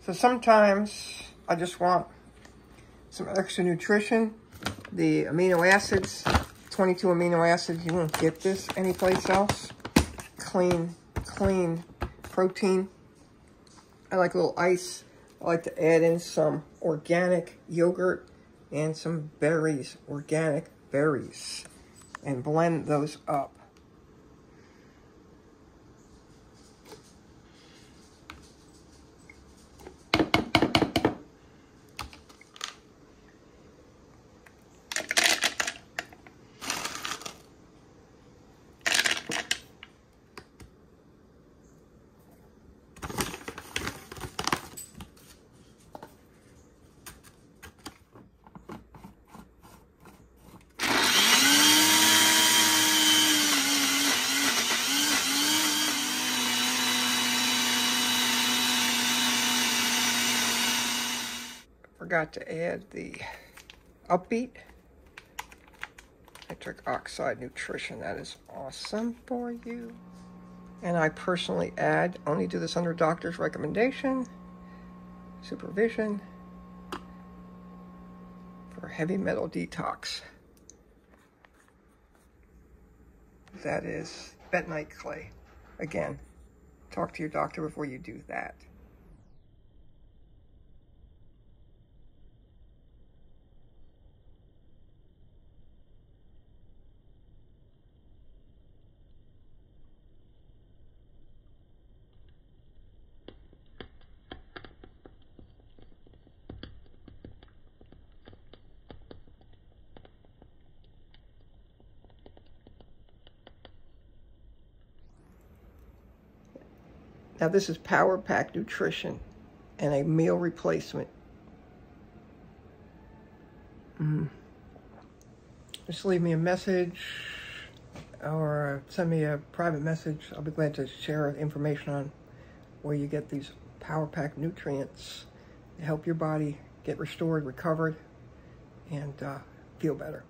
So sometimes I just want some extra nutrition. The amino acids, 22 amino acids, you won't get this anyplace else. Clean protein. I like a little ice. I like to add in some organic yogurt and some berries, organic berries, and blend those up. Forgot to add the Upbeat nitric oxide nutrition. That is awesome for you. And I personally add, only do this under doctor's recommendation, supervision, for heavy metal detox. That is bentonite clay. Again, talk to your doctor before you do that. Now this is Power Pack Nutrition and a meal replacement. Just leave me a message or send me a private message. I'll be glad to share information on where you get these Power Pack nutrients to help your body get restored, recovered, and feel better.